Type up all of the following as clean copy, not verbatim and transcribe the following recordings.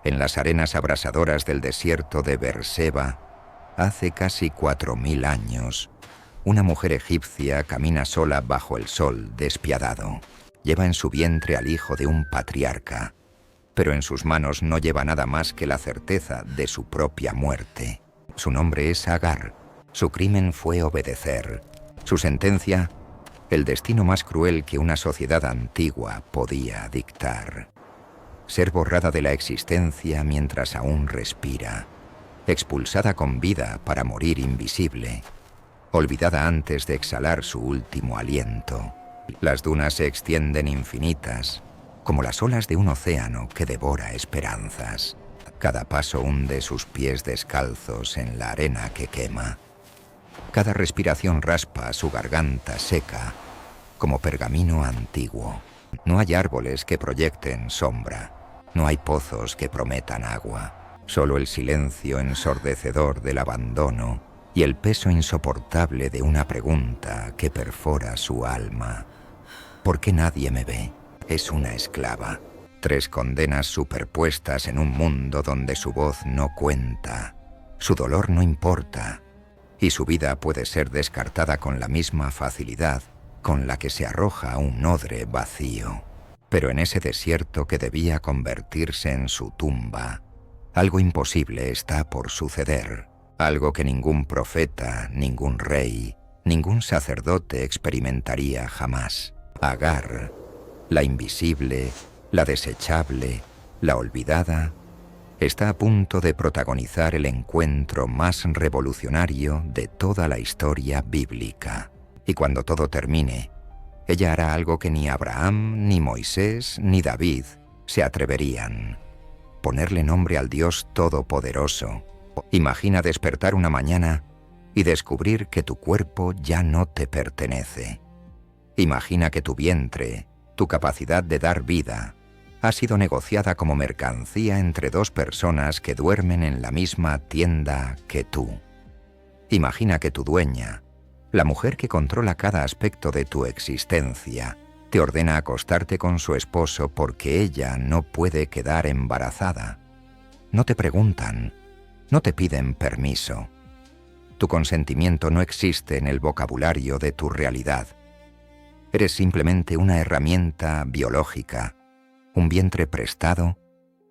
En las arenas abrasadoras del desierto de Beerseba, hace casi 4000 años, una mujer egipcia camina sola bajo el sol despiadado. Lleva en su vientre al hijo de un patriarca, pero en sus manos no lleva nada más que la certeza de su propia muerte. Su nombre es Agar. Su crimen fue obedecer. Su sentencia, el destino más cruel que una sociedad antigua podía dictar. Ser borrada de la existencia mientras aún respira, expulsada con vida para morir invisible, olvidada antes de exhalar su último aliento. Las dunas se extienden infinitas, como las olas de un océano que devora esperanzas. Cada paso hunde sus pies descalzos en la arena que quema. Cada respiración raspa su garganta seca, como pergamino antiguo. No hay árboles que proyecten sombra, no hay pozos que prometan agua, solo el silencio ensordecedor del abandono y el peso insoportable de una pregunta que perfora su alma. ¿Por qué nadie me ve? Es una esclava. 3 condenas superpuestas en un mundo donde su voz no cuenta, su dolor no importa, y su vida puede ser descartada con la misma facilidad con la que se arroja un odre vacío. Pero en ese desierto que debía convertirse en su tumba, algo imposible está por suceder, algo que ningún profeta, ningún rey, ningún sacerdote experimentaría jamás. Agar, la invisible, la desechable, la olvidada, está a punto de protagonizar el encuentro más revolucionario de toda la historia bíblica. Y cuando todo termine, ella hará algo que ni Abraham, ni Moisés, ni David se atreverían: ponerle nombre al Dios Todopoderoso. Imagina despertar una mañana y descubrir que tu cuerpo ya no te pertenece. Imagina que tu vientre, tu capacidad de dar vida, ha sido negociada como mercancía entre 2 personas que duermen en la misma tienda que tú. Imagina que tu dueña, la mujer que controla cada aspecto de tu existencia, te ordena acostarte con su esposo porque ella no puede quedar embarazada. No te preguntan, no te piden permiso. Tu consentimiento no existe en el vocabulario de tu realidad. Eres simplemente una herramienta biológica, un vientre prestado,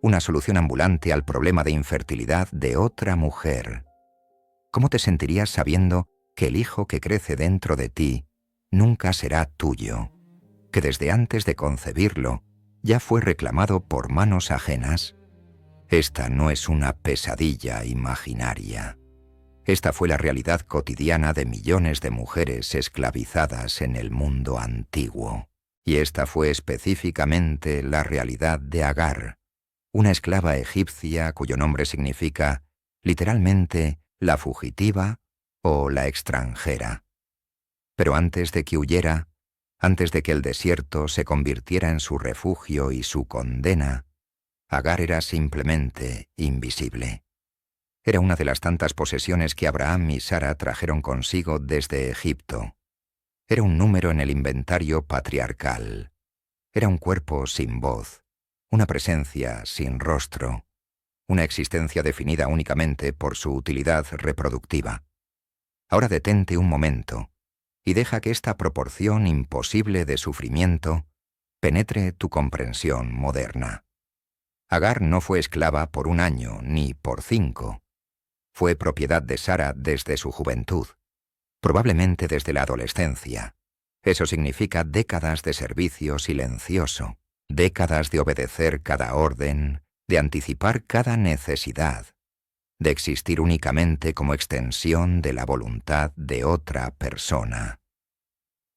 una solución ambulante al problema de infertilidad de otra mujer. ¿Cómo te sentirías sabiendo que el hijo que crece dentro de ti nunca será tuyo, que desde antes de concebirlo ya fue reclamado por manos ajenas? Esta no es una pesadilla imaginaria. Esta fue la realidad cotidiana de millones de mujeres esclavizadas en el mundo antiguo. Y esta fue específicamente la realidad de Agar, una esclava egipcia cuyo nombre significa, literalmente, la fugitiva o la extranjera. Pero antes de que huyera, antes de que el desierto se convirtiera en su refugio y su condena, Agar era simplemente invisible. Era una de las tantas posesiones que Abraham y Sara trajeron consigo desde Egipto. Era un número en el inventario patriarcal. Era un cuerpo sin voz, una presencia sin rostro, una existencia definida únicamente por su utilidad reproductiva. Ahora detente un momento y deja que esta proporción imposible de sufrimiento penetre tu comprensión moderna. Agar no fue esclava por 1 año ni por 5. Fue propiedad de Sara desde su juventud, probablemente desde la adolescencia. Eso significa décadas de servicio silencioso, décadas de obedecer cada orden, de anticipar cada necesidad, de existir únicamente como extensión de la voluntad de otra persona.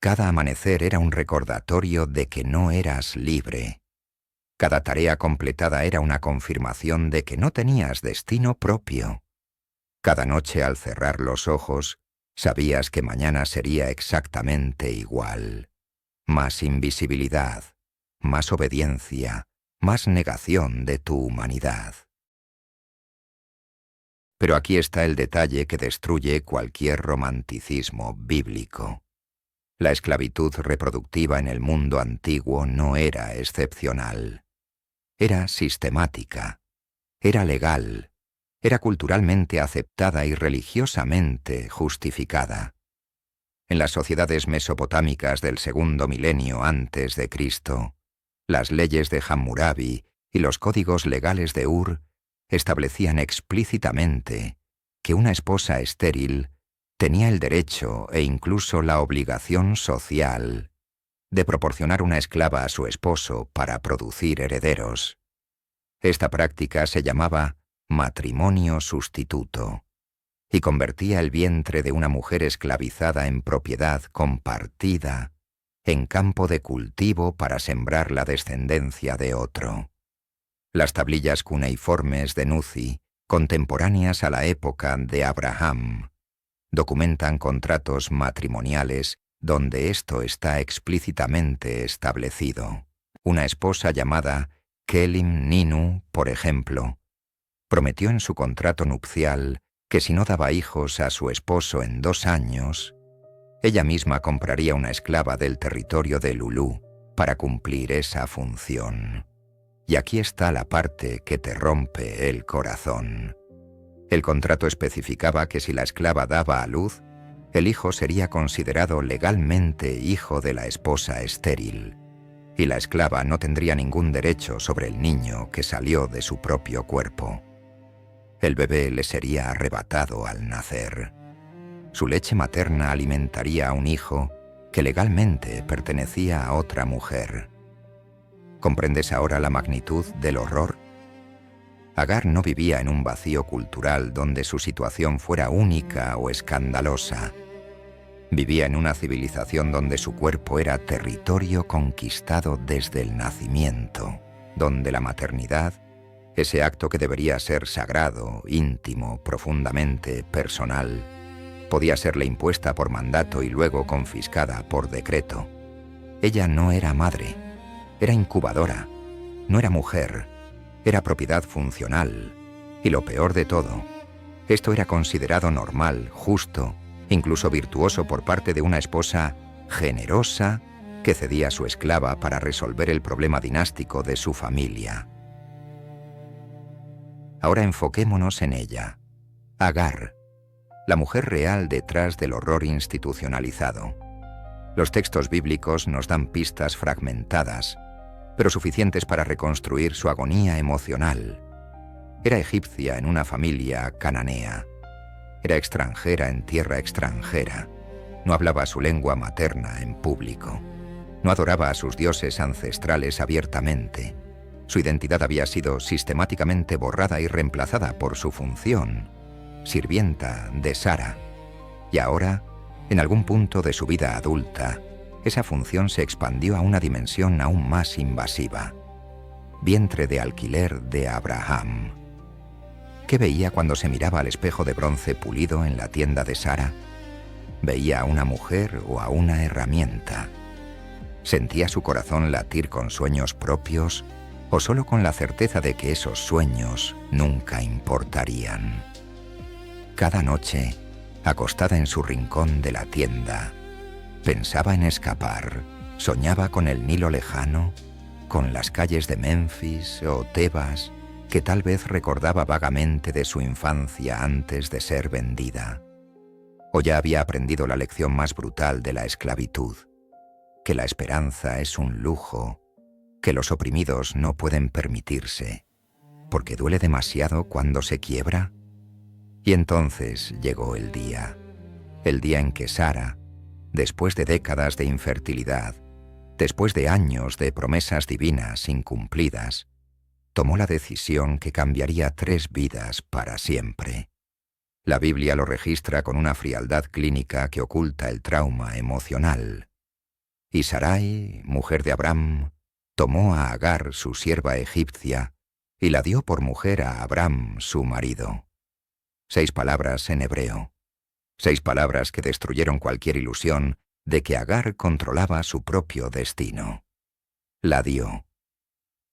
Cada amanecer era un recordatorio de que no eras libre. Cada tarea completada era una confirmación de que no tenías destino propio. Cada noche al cerrar los ojos, sabías que mañana sería exactamente igual. Más invisibilidad, más obediencia, más negación de tu humanidad. Pero aquí está el detalle que destruye cualquier romanticismo bíblico. La esclavitud reproductiva en el mundo antiguo no era excepcional. Era sistemática. Era legal, era culturalmente aceptada y religiosamente justificada. En las sociedades mesopotámicas del segundo milenio antes de Cristo, las leyes de Hammurabi y los códigos legales de Ur establecían explícitamente que una esposa estéril tenía el derecho e incluso la obligación social de proporcionar una esclava a su esposo para producir herederos. Esta práctica se llamaba matrimonio sustituto y convertía el vientre de una mujer esclavizada en propiedad compartida, en campo de cultivo para sembrar la descendencia de otro. Las tablillas cuneiformes de Nuzi, contemporáneas a la época de Abraham, documentan contratos matrimoniales donde esto está explícitamente establecido. Una esposa llamada Kelim Ninu, por ejemplo, prometió en su contrato nupcial que si no daba hijos a su esposo en 2 años, ella misma compraría una esclava del territorio de Lulú para cumplir esa función. Y aquí está la parte que te rompe el corazón. El contrato especificaba que si la esclava daba a luz, el hijo sería considerado legalmente hijo de la esposa estéril, y la esclava no tendría ningún derecho sobre el niño que salió de su propio cuerpo. El bebé le sería arrebatado al nacer. Su leche materna alimentaría a un hijo que legalmente pertenecía a otra mujer. ¿Comprendes ahora la magnitud del horror? Agar no vivía en un vacío cultural donde su situación fuera única o escandalosa. Vivía en una civilización donde su cuerpo era territorio conquistado desde el nacimiento, donde la maternidad, ese acto que debería ser sagrado, íntimo, profundamente personal, podía serle impuesta por mandato y luego confiscada por decreto. Ella no era madre, era incubadora, no era mujer, era propiedad funcional. Y lo peor de todo, esto era considerado normal, justo, incluso virtuoso por parte de una esposa generosa que cedía a su esclava para resolver el problema dinástico de su familia. Ahora enfoquémonos en ella, Agar, la mujer real detrás del horror institucionalizado. Los textos bíblicos nos dan pistas fragmentadas, pero suficientes para reconstruir su agonía emocional. Era egipcia en una familia cananea. Era extranjera en tierra extranjera. No hablaba su lengua materna en público. No adoraba a sus dioses ancestrales abiertamente. Su identidad había sido sistemáticamente borrada y reemplazada por su función, sirvienta de Sara. Y ahora, en algún punto de su vida adulta, esa función se expandió a una dimensión aún más invasiva. Vientre de alquiler de Abraham. ¿Qué veía cuando se miraba al espejo de bronce pulido en la tienda de Sara? ¿Veía a una mujer o a una herramienta? ¿Sentía su corazón latir con sueños propios o solo con la certeza de que esos sueños nunca importarían? Cada noche, acostada en su rincón de la tienda, pensaba en escapar, soñaba con el Nilo lejano, con las calles de Memphis o Tebas, que tal vez recordaba vagamente de su infancia antes de ser vendida. O ya había aprendido la lección más brutal de la esclavitud, que la esperanza es un lujo que los oprimidos no pueden permitirse, porque duele demasiado cuando se quiebra. Y entonces llegó el día en que Sara, después de décadas de infertilidad, después de años de promesas divinas incumplidas, tomó la decisión que cambiaría 3 vidas para siempre. La Biblia lo registra con una frialdad clínica que oculta el trauma emocional. Y Sarai, mujer de Abraham, tomó a Agar, su sierva egipcia, y la dio por mujer a Abraham, su marido. 6 palabras en hebreo. 6 palabras que destruyeron cualquier ilusión de que Agar controlaba su propio destino. La dio,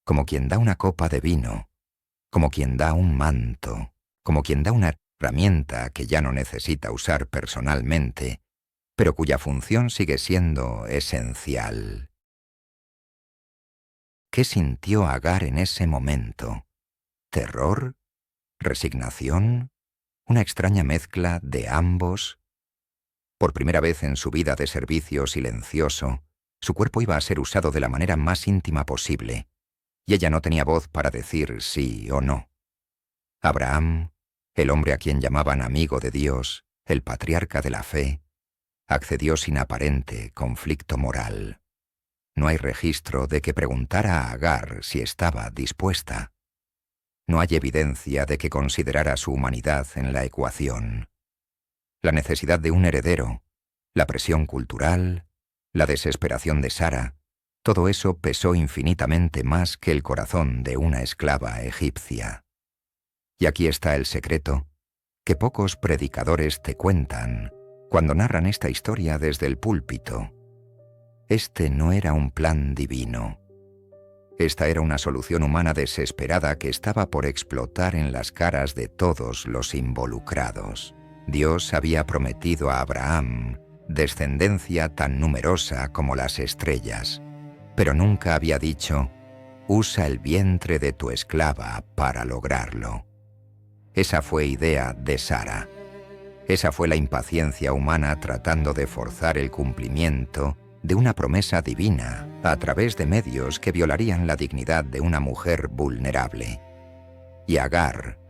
como quien da una copa de vino, como quien da un manto, como quien da una herramienta que ya no necesita usar personalmente, pero cuya función sigue siendo esencial. ¿Qué sintió Agar en ese momento? ¿Terror? ¿Resignación? ¿Una extraña mezcla de ambos? Por primera vez en su vida de servicio silencioso, su cuerpo iba a ser usado de la manera más íntima posible, y ella no tenía voz para decir sí o no. Abraham, el hombre a quien llamaban amigo de Dios, el patriarca de la fe, accedió sin aparente conflicto moral. No hay registro de que preguntara a Agar si estaba dispuesta. No hay evidencia de que considerara su humanidad en la ecuación. La necesidad de un heredero, la presión cultural, la desesperación de Sara, todo eso pesó infinitamente más que el corazón de una esclava egipcia. Y aquí está el secreto que pocos predicadores te cuentan cuando narran esta historia desde el púlpito. Este no era un plan divino. Esta era una solución humana desesperada que estaba por explotar en las caras de todos los involucrados. Dios había prometido a Abraham descendencia tan numerosa como las estrellas, pero nunca había dicho, usa el vientre de tu esclava para lograrlo. Esa fue idea de Sara. Esa fue la impaciencia humana tratando de forzar el cumplimiento de una promesa divina a través de medios que violarían la dignidad de una mujer vulnerable. Y Agar,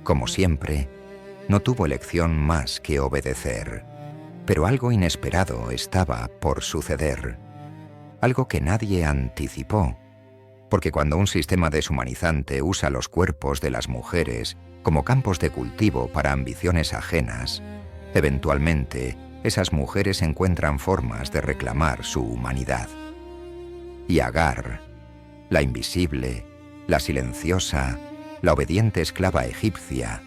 como siempre, no tuvo elección más que obedecer. Pero algo inesperado estaba por suceder. Algo que nadie anticipó. Porque cuando un sistema deshumanizante usa los cuerpos de las mujeres como campos de cultivo para ambiciones ajenas, eventualmente esas mujeres encuentran formas de reclamar su humanidad. Y Agar, la invisible, la silenciosa, la obediente esclava egipcia,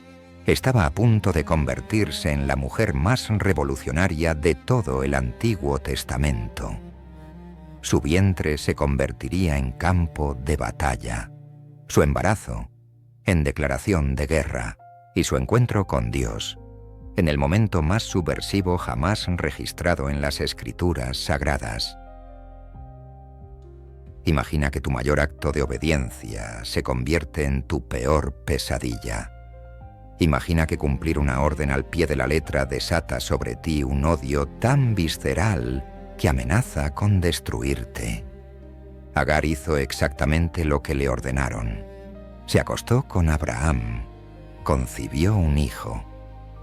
estaba a punto de convertirse en la mujer más revolucionaria de todo el Antiguo Testamento. Su vientre se convertiría en campo de batalla, su embarazo en declaración de guerra y su encuentro con Dios en el momento más subversivo jamás registrado en las escrituras sagradas. Imagina que tu mayor acto de obediencia se convierte en tu peor pesadilla. Imagina que cumplir una orden al pie de la letra desata sobre ti un odio tan visceral que amenaza con destruirte. Agar hizo exactamente lo que le ordenaron. Se acostó con Abraham, concibió un hijo,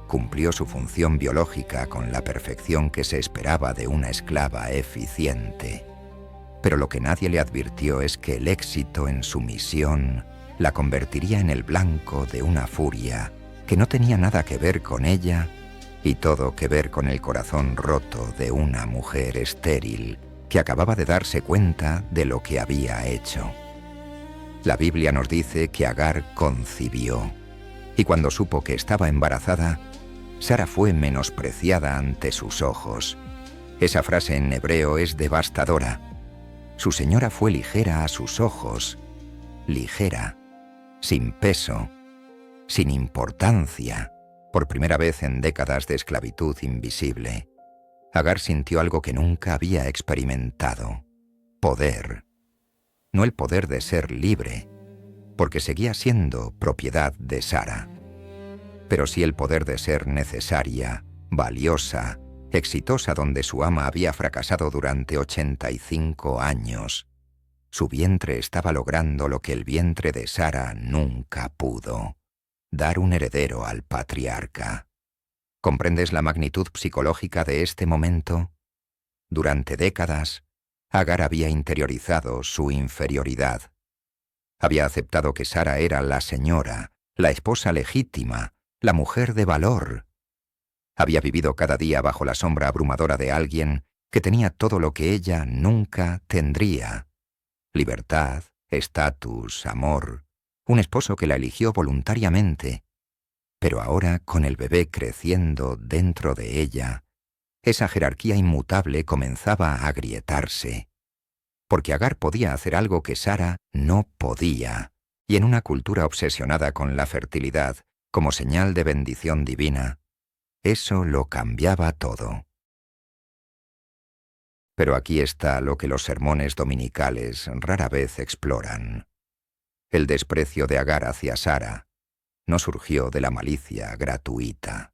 cumplió su función biológica con la perfección que se esperaba de una esclava eficiente. Pero lo que nadie le advirtió es que el éxito en su misión la convertiría en el blanco de una furia que no tenía nada que ver con ella y todo que ver con el corazón roto de una mujer estéril que acababa de darse cuenta de lo que había hecho. La Biblia nos dice que Agar concibió, y cuando supo que estaba embarazada, Sara fue menospreciada ante sus ojos. Esa frase en hebreo es devastadora. Su señora fue ligera a sus ojos, ligera, sin peso, sin importancia. Por primera vez en décadas de esclavitud invisible, Agar sintió algo que nunca había experimentado: poder. No el poder de ser libre, porque seguía siendo propiedad de Sara, pero sí el poder de ser necesaria, valiosa, exitosa donde su ama había fracasado durante 85 años. Su vientre estaba logrando lo que el vientre de Sara nunca pudo: dar un heredero al patriarca. ¿Comprendes la magnitud psicológica de este momento? Durante décadas, Agar había interiorizado su inferioridad. Había aceptado que Sara era la señora, la esposa legítima, la mujer de valor. Había vivido cada día bajo la sombra abrumadora de alguien que tenía todo lo que ella nunca tendría: libertad, estatus, amor, un esposo que la eligió voluntariamente. Pero ahora, con el bebé creciendo dentro de ella, esa jerarquía inmutable comenzaba a agrietarse, porque Agar podía hacer algo que Sara no podía, y en una cultura obsesionada con la fertilidad como señal de bendición divina, eso lo cambiaba todo. Pero aquí está lo que los sermones dominicales rara vez exploran: El desprecio de Agar hacia Sara no surgió de la malicia gratuita.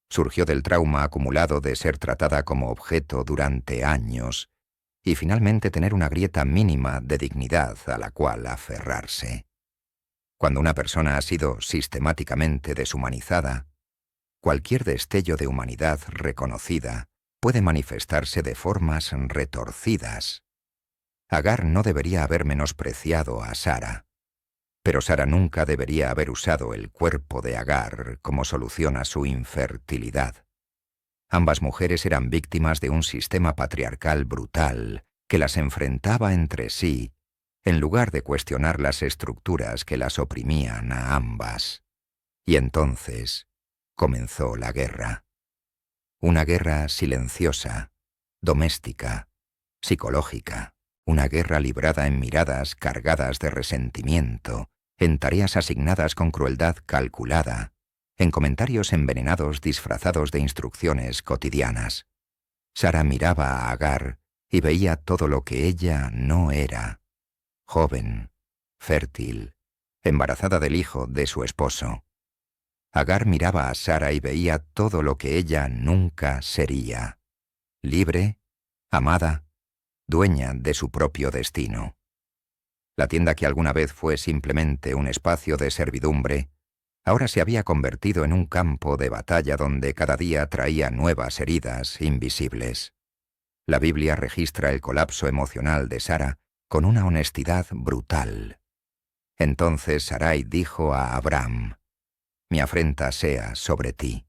Surgió del trauma acumulado de ser tratada como objeto durante años y finalmente tener una grieta mínima de dignidad a la cual aferrarse. Cuando una persona ha sido sistemáticamente deshumanizada, cualquier destello de humanidad reconocida puede manifestarse de formas retorcidas. Agar no debería haber menospreciado a Sara, pero Sara nunca debería haber usado el cuerpo de Agar como solución a su infertilidad. Ambas mujeres eran víctimas de un sistema patriarcal brutal que las enfrentaba entre sí, en lugar de cuestionar las estructuras que las oprimían a ambas. Y entonces comenzó la guerra. Una guerra silenciosa, doméstica, psicológica. Una guerra librada en miradas cargadas de resentimiento, en tareas asignadas con crueldad calculada, en comentarios envenenados disfrazados de instrucciones cotidianas. Sara miraba a Agar y veía todo lo que ella no era. Joven, fértil, embarazada del hijo de su esposo. Agar miraba a Sara y veía todo lo que ella nunca sería. Libre, amada, dueña de su propio destino. La tienda que alguna vez fue simplemente un espacio de servidumbre, ahora se había convertido en un campo de batalla donde cada día traía nuevas heridas invisibles. La Biblia registra el colapso emocional de Sara con una honestidad brutal. Entonces Sarai dijo a Abraham: «Mi afrenta sea sobre ti.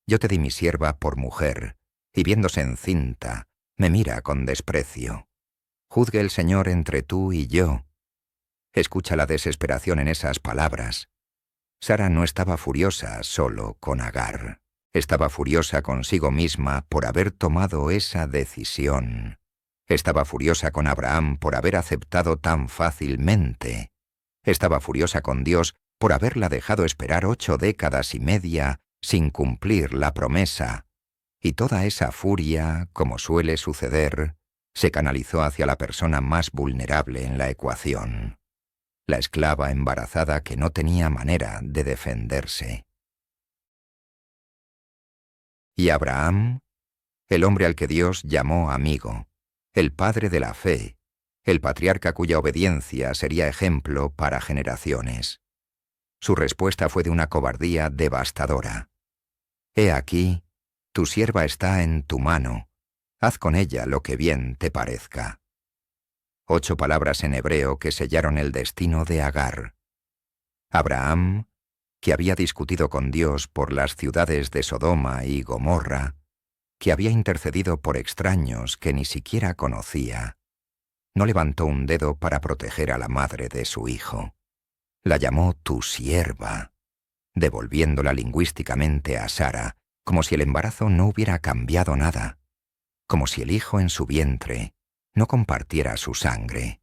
Yo te di mi sierva por mujer, y viéndose encinta, me mira con desprecio. Juzgue el Señor entre tú y yo». Escucha la desesperación en esas palabras. Sara no estaba furiosa solo con Agar. Estaba furiosa consigo misma por haber tomado esa decisión. Estaba furiosa con Abraham por haber aceptado tan fácilmente. Estaba furiosa con Dios por haberla dejado esperar 8 décadas y media sin cumplir la promesa. Y toda esa furia, como suele suceder, se canalizó hacia la persona más vulnerable en la ecuación, la esclava embarazada que no tenía manera de defenderse. Y Abraham, el hombre al que Dios llamó amigo, el padre de la fe, el patriarca cuya obediencia sería ejemplo para generaciones. Su respuesta fue de una cobardía devastadora. «He aquí, tu sierva está en tu mano, haz con ella lo que bien te parezca». 8 palabras en hebreo que sellaron el destino de Agar. Abraham, que había discutido con Dios por las ciudades de Sodoma y Gomorra, que había intercedido por extraños que ni siquiera conocía, no levantó un dedo para proteger a la madre de su hijo. La llamó tu sierva, devolviéndola lingüísticamente a Sara, como si el embarazo no hubiera cambiado nada, como si el hijo en su vientre no compartiera su sangre.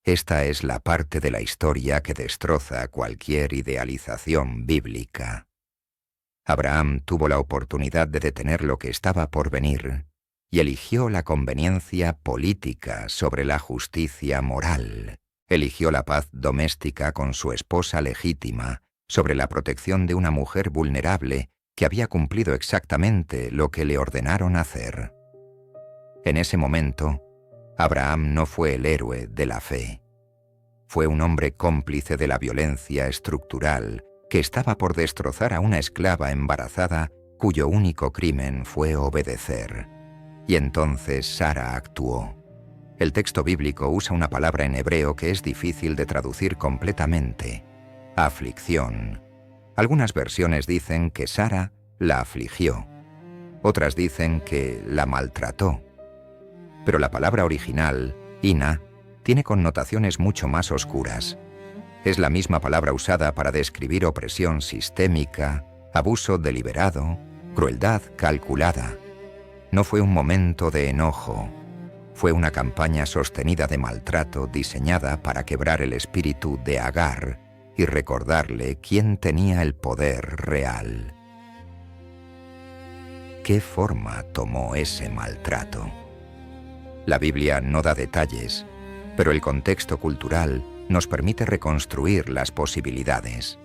Esta es la parte de la historia que destroza cualquier idealización bíblica. Abraham tuvo la oportunidad de detener lo que estaba por venir y eligió la conveniencia política sobre la justicia moral. Eligió la paz doméstica con su esposa legítima sobre la protección de una mujer vulnerable que había cumplido exactamente lo que le ordenaron hacer. En ese momento, Abraham no fue el héroe de la fe. Fue un hombre cómplice de la violencia estructural que estaba por destrozar a una esclava embarazada cuyo único crimen fue obedecer. Y entonces Sara actuó. El texto bíblico usa una palabra en hebreo que es difícil de traducir completamente: aflicción. Algunas versiones dicen que Sara la afligió. Otras dicen que la maltrató. Pero la palabra original, ina, tiene connotaciones mucho más oscuras. Es la misma palabra usada para describir opresión sistémica, abuso deliberado, crueldad calculada. No fue un momento de enojo. Fue una campaña sostenida de maltrato diseñada para quebrar el espíritu de Agar y recordarle quién tenía el poder real. ¿Qué forma tomó ese maltrato? La Biblia no da detalles, pero el contexto cultural nos permite reconstruir las posibilidades.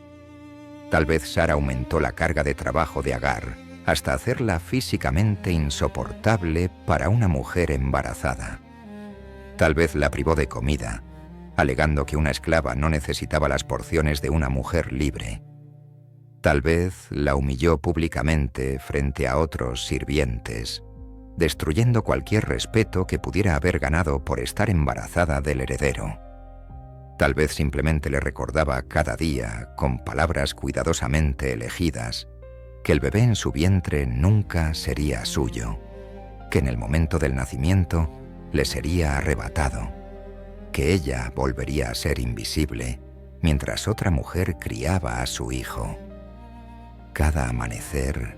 Tal vez Sara aumentó la carga de trabajo de Agar hasta hacerla físicamente insoportable para una mujer embarazada. Tal vez la privó de comida, alegando que una esclava no necesitaba las porciones de una mujer libre. Tal vez la humilló públicamente frente a otros sirvientes, destruyendo cualquier respeto que pudiera haber ganado por estar embarazada del heredero. Tal vez simplemente le recordaba cada día, con palabras cuidadosamente elegidas, que el bebé en su vientre nunca sería suyo, que en el momento del nacimiento le sería arrebatado, que ella volvería a ser invisible mientras otra mujer criaba a su hijo. Cada amanecer,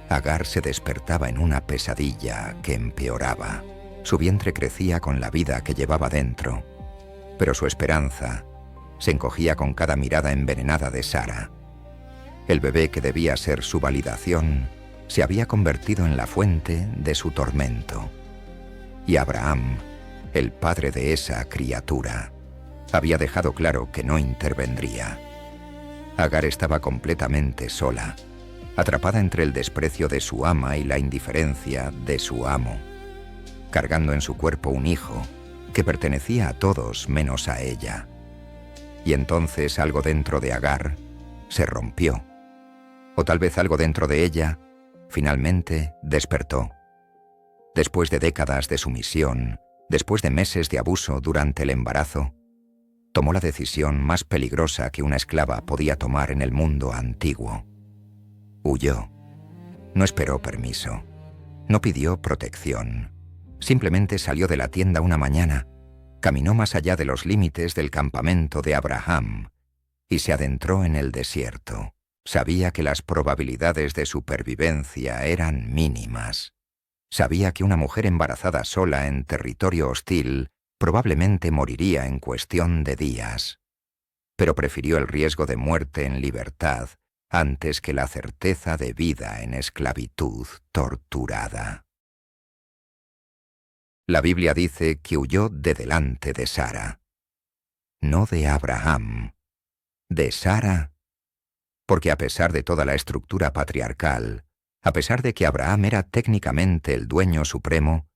Agar se despertaba en una pesadilla que empeoraba. Su vientre crecía con la vida que llevaba dentro, pero su esperanza se encogía con cada mirada envenenada de Sara. El bebé que debía ser su validación se había convertido en la fuente de su tormento. Y Abraham, el padre de esa criatura, había dejado claro que no intervendría. Agar estaba completamente sola, atrapada entre el desprecio de su ama y la indiferencia de su amo, cargando en su cuerpo un hijo que pertenecía a todos menos a ella. Y entonces algo dentro de Agar se rompió, o tal vez algo dentro de ella finalmente despertó. Después de décadas de sumisión, después de meses de abuso durante el embarazo, tomó la decisión más peligrosa que una esclava podía tomar en el mundo antiguo. Huyó. No esperó permiso. No pidió protección. Simplemente salió de la tienda una mañana, caminó más allá de los límites del campamento de Abraham y se adentró en el desierto. Sabía que las probabilidades de supervivencia eran mínimas. Sabía que una mujer embarazada sola en territorio hostil probablemente moriría en cuestión de días, pero prefirió el riesgo de muerte en libertad antes que la certeza de vida en esclavitud torturada. La Biblia dice que huyó de delante de Sara, no de Abraham, de Sara, porque a pesar de toda la estructura patriarcal, a pesar de que Abraham era técnicamente el dueño supremo,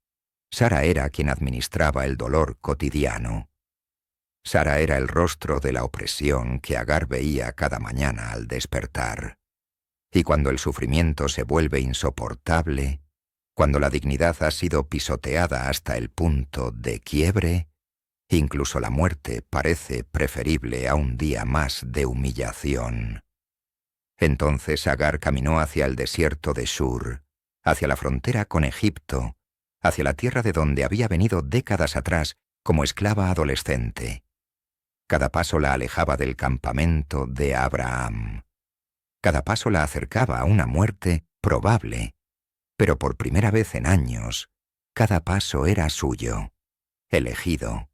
Sara era quien administraba el dolor cotidiano. Sara era el rostro de la opresión que Agar veía cada mañana al despertar. Y cuando el sufrimiento se vuelve insoportable, cuando la dignidad ha sido pisoteada hasta el punto de quiebre, incluso la muerte parece preferible a un día más de humillación. Entonces Agar caminó hacia el desierto de Shur, hacia la frontera con Egipto, hacia la tierra de donde había venido décadas atrás como esclava adolescente. Cada paso la alejaba del campamento de Abraham. Cada paso la acercaba a una muerte probable, pero por primera vez en años, cada paso era suyo, elegido,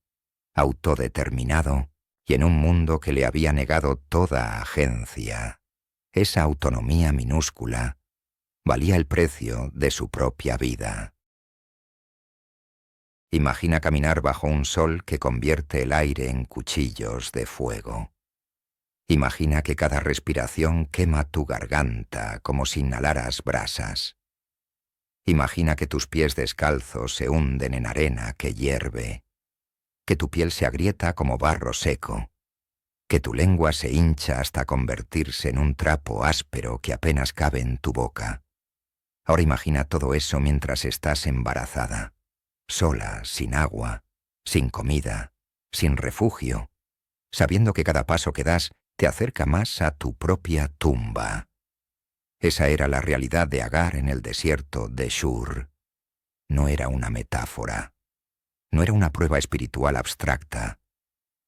autodeterminado y en un mundo que le había negado toda agencia. Esa autonomía minúscula valía el precio de su propia vida. Imagina caminar bajo un sol que convierte el aire en cuchillos de fuego. Imagina que cada respiración quema tu garganta como si inhalaras brasas. Imagina que tus pies descalzos se hunden en arena que hierve, que tu piel se agrieta como barro seco, que tu lengua se hincha hasta convertirse en un trapo áspero que apenas cabe en tu boca. Ahora imagina todo eso mientras estás embarazada, sola, sin agua, sin comida, sin refugio, sabiendo que cada paso que das te acerca más a tu propia tumba. Esa era la realidad de Agar en el desierto de Shur. No era una metáfora. No era una prueba espiritual abstracta.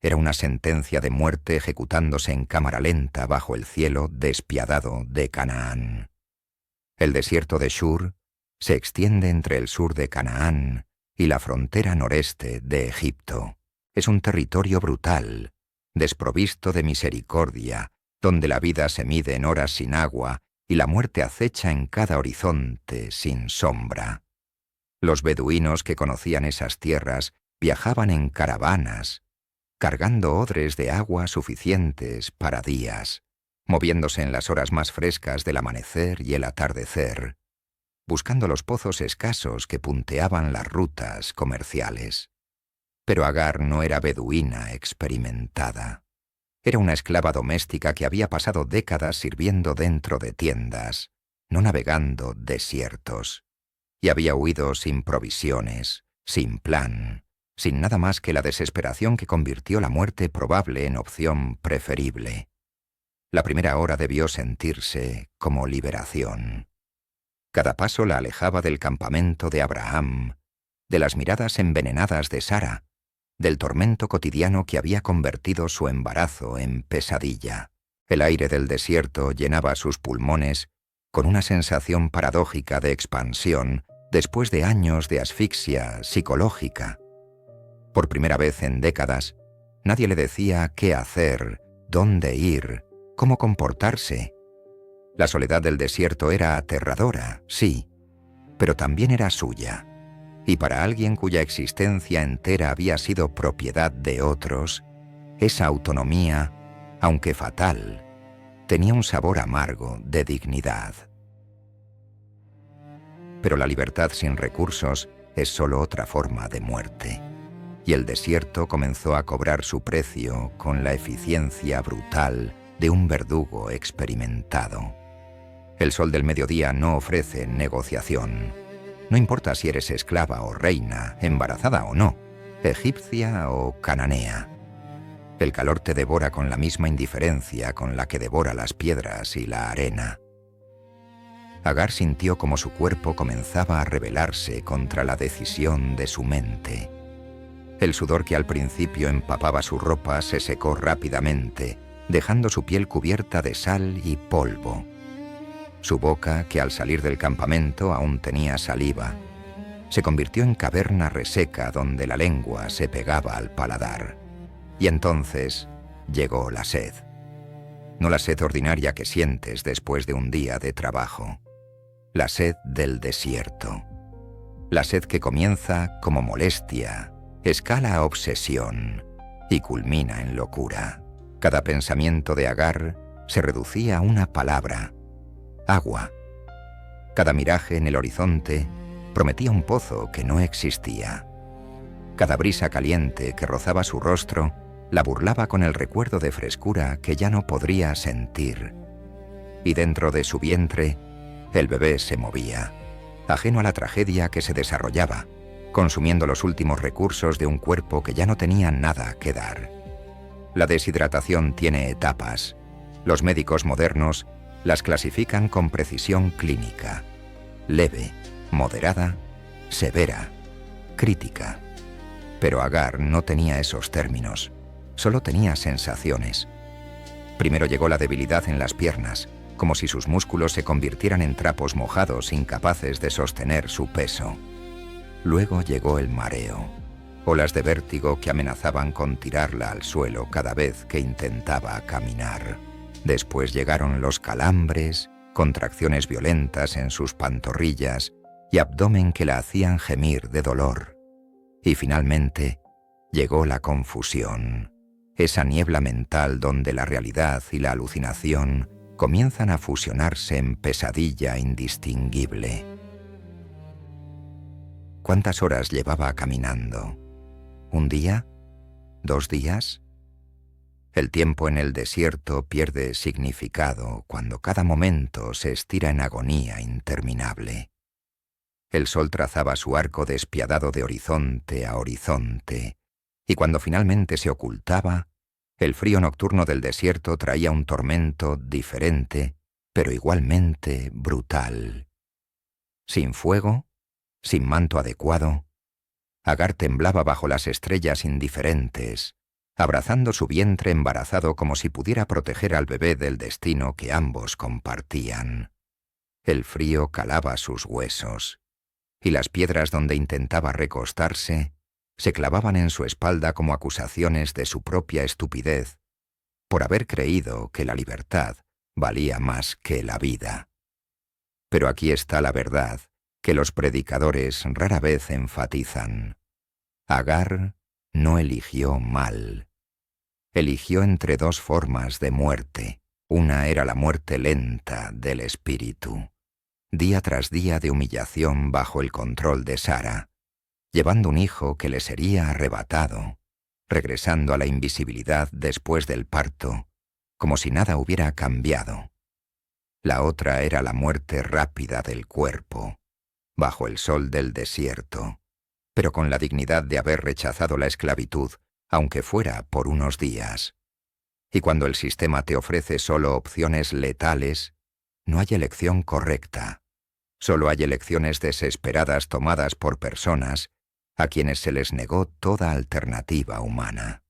Era una sentencia de muerte ejecutándose en cámara lenta bajo el cielo despiadado de Canaán. El desierto de Shur se extiende entre el sur de Canaán y la frontera noreste de Egipto. Es un territorio brutal, desprovisto de misericordia, donde la vida se mide en horas sin agua y la muerte acecha en cada horizonte sin sombra. Los beduinos que conocían esas tierras viajaban en caravanas, cargando odres de agua suficientes para días, moviéndose en las horas más frescas del amanecer y el atardecer, buscando los pozos escasos que punteaban las rutas comerciales. Pero Agar no era beduina experimentada. Era una esclava doméstica que había pasado décadas sirviendo dentro de tiendas, no navegando desiertos, y había huido sin provisiones, sin plan, sin nada más que la desesperación que convirtió la muerte probable en opción preferible. La primera hora debió sentirse como liberación. Cada paso la alejaba del campamento de Abraham, de las miradas envenenadas de Sara, del tormento cotidiano que había convertido su embarazo en pesadilla. El aire del desierto llenaba sus pulmones con una sensación paradójica de expansión después de años de asfixia psicológica. Por primera vez en décadas, nadie le decía qué hacer, dónde ir, cómo comportarse. La soledad del desierto era aterradora, sí, pero también era suya. Y para alguien cuya existencia entera había sido propiedad de otros, esa autonomía, aunque fatal, tenía un sabor amargo de dignidad. Pero la libertad sin recursos es solo otra forma de muerte, y el desierto comenzó a cobrar su precio con la eficiencia brutal de un verdugo experimentado. El sol del mediodía no ofrece negociación. No importa si eres esclava o reina, embarazada o no, egipcia o cananea. El calor te devora con la misma indiferencia con la que devora las piedras y la arena. Agar sintió como su cuerpo comenzaba a rebelarse contra la decisión de su mente. El sudor que al principio empapaba su ropa se secó rápidamente, dejando su piel cubierta de sal y polvo. Su boca, que al salir del campamento aún tenía saliva, se convirtió en caverna reseca donde la lengua se pegaba al paladar. Y entonces llegó la sed. No la sed ordinaria que sientes después de un día de trabajo. La sed del desierto. La sed que comienza como molestia, escala a obsesión y culmina en locura. Cada pensamiento de Agar se reducía a una palabra: agua. Cada miraje en el horizonte prometía un pozo que no existía. Cada brisa caliente que rozaba su rostro la burlaba con el recuerdo de frescura que ya no podría sentir. Y dentro de su vientre, el bebé se movía, ajeno a la tragedia que se desarrollaba, consumiendo los últimos recursos de un cuerpo que ya no tenía nada que dar. La deshidratación tiene etapas. Los médicos modernos las clasifican con precisión clínica: leve, moderada, severa, crítica. Pero Agar no tenía esos términos, solo tenía sensaciones. Primero llegó la debilidad en las piernas, como si sus músculos se convirtieran en trapos mojados incapaces de sostener su peso. Luego llegó el mareo, olas de vértigo que amenazaban con tirarla al suelo cada vez que intentaba caminar. Después llegaron los calambres, contracciones violentas en sus pantorrillas y abdomen que la hacían gemir de dolor. Y finalmente llegó la confusión, esa niebla mental donde la realidad y la alucinación comienzan a fusionarse en pesadilla indistinguible. ¿Cuántas horas llevaba caminando? ¿Un día? ¿2 días? El tiempo en el desierto pierde significado cuando cada momento se estira en agonía interminable. El sol trazaba su arco despiadado de horizonte a horizonte, y cuando finalmente se ocultaba, el frío nocturno del desierto traía un tormento diferente, pero igualmente brutal. Sin fuego, sin manto adecuado, Agar temblaba bajo las estrellas indiferentes, abrazando su vientre embarazado como si pudiera proteger al bebé del destino que ambos compartían. El frío calaba sus huesos, y las piedras donde intentaba recostarse se clavaban en su espalda como acusaciones de su propia estupidez por haber creído que la libertad valía más que la vida. Pero aquí está la verdad que los predicadores rara vez enfatizan. Agar no eligió mal. Eligió entre dos formas de muerte. Una era la muerte lenta del espíritu, día tras día de humillación bajo el control de Sara, llevando un hijo que le sería arrebatado, regresando a la invisibilidad después del parto, como si nada hubiera cambiado. La otra era la muerte rápida del cuerpo, bajo el sol del desierto, pero con la dignidad de haber rechazado la esclavitud, aunque fuera por unos días. Y cuando el sistema te ofrece solo opciones letales, no hay elección correcta. Solo hay elecciones desesperadas tomadas por personas a quienes se les negó toda alternativa humana.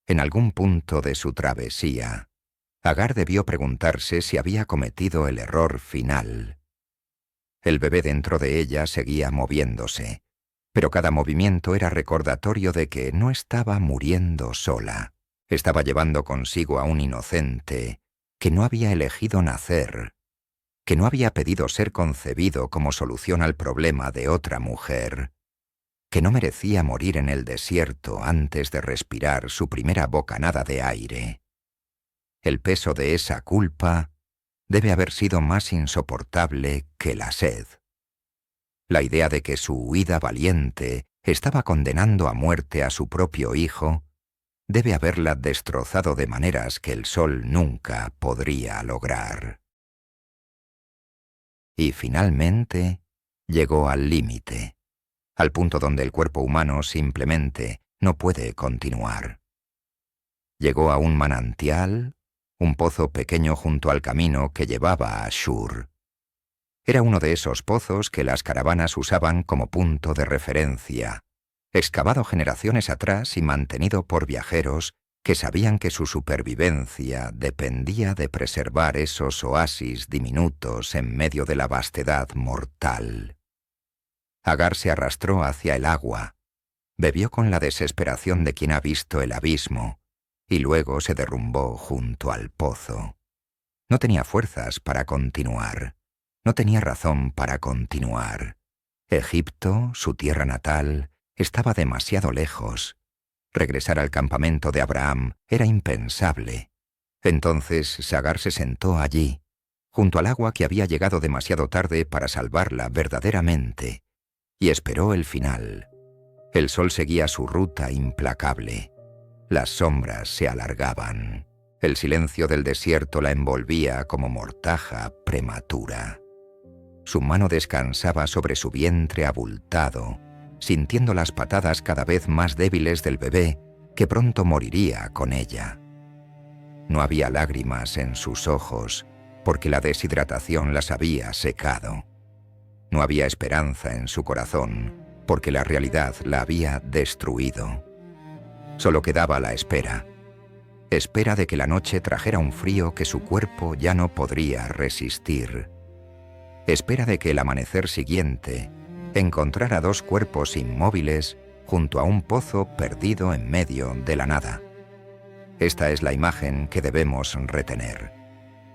En algún punto de su travesía, Agar debió preguntarse si había cometido el error final. El bebé dentro de ella seguía moviéndose, pero cada movimiento era recordatorio de que no estaba muriendo sola. Estaba llevando consigo a un inocente que no había elegido nacer, que no había pedido ser concebido como solución al problema de otra mujer, que no merecía morir en el desierto antes de respirar su primera bocanada de aire. El peso de esa culpa debe haber sido más insoportable que la sed. La idea de que su huida valiente estaba condenando a muerte a su propio hijo debe haberla destrozado de maneras que el sol nunca podría lograr. Y finalmente llegó al límite, al punto donde el cuerpo humano simplemente no puede continuar. Llegó a un manantial, un pozo pequeño junto al camino que llevaba a Shur. Era uno de esos pozos que las caravanas usaban como punto de referencia, excavado generaciones atrás y mantenido por viajeros que sabían que su supervivencia dependía de preservar esos oasis diminutos en medio de la vastedad mortal. Agar se arrastró hacia el agua, bebió con la desesperación de quien ha visto el abismo, y luego se derrumbó junto al pozo. No tenía fuerzas para continuar, no tenía razón para continuar. Egipto, su tierra natal, estaba demasiado lejos. Regresar al campamento de Abraham era impensable. Entonces Agar se sentó allí, junto al agua que había llegado demasiado tarde para salvarla verdaderamente, y esperó el final. El sol seguía su ruta implacable. Las sombras se alargaban. El silencio del desierto la envolvía como mortaja prematura. Su mano descansaba sobre su vientre abultado, sintiendo las patadas cada vez más débiles del bebé que pronto moriría con ella. No había lágrimas en sus ojos, porque la deshidratación las había secado. No había esperanza en su corazón, porque la realidad la había destruido. Solo quedaba la espera. Espera de que la noche trajera un frío que su cuerpo ya no podría resistir. Espera de que el amanecer siguiente encontrara dos cuerpos inmóviles junto a un pozo perdido en medio de la nada. Esta es la imagen que debemos retener.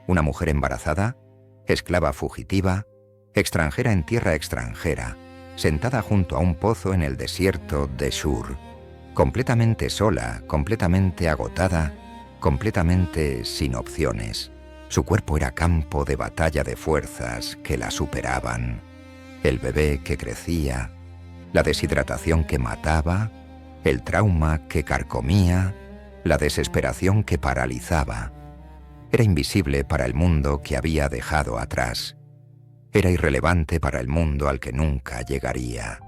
Una mujer embarazada, esclava fugitiva, extranjera en tierra extranjera, sentada junto a un pozo en el desierto de Shur, completamente sola, completamente agotada, completamente sin opciones. Su cuerpo era campo de batalla de fuerzas que la superaban. El bebé que crecía, la deshidratación que mataba, el trauma que carcomía, la desesperación que paralizaba. Era invisible para el mundo que había dejado atrás. Era irrelevante para el mundo al que nunca llegaría.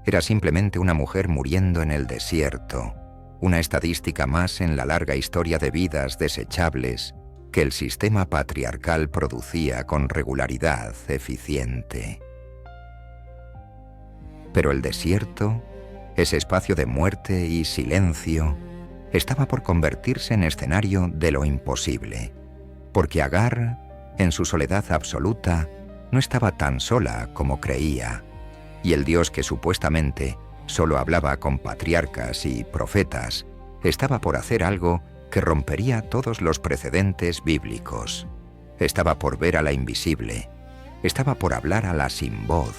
Era simplemente una mujer muriendo en el desierto, una estadística más en la larga historia de vidas desechables que el sistema patriarcal producía con regularidad eficiente. Pero el desierto, ese espacio de muerte y silencio, estaba por convertirse en escenario de lo imposible, porque Agar, en su soledad absoluta, no estaba tan sola como creía, y el Dios que supuestamente solo hablaba con patriarcas y profetas, estaba por hacer algo que rompería todos los precedentes bíblicos. Estaba por ver a la invisible, estaba por hablar a la sin voz,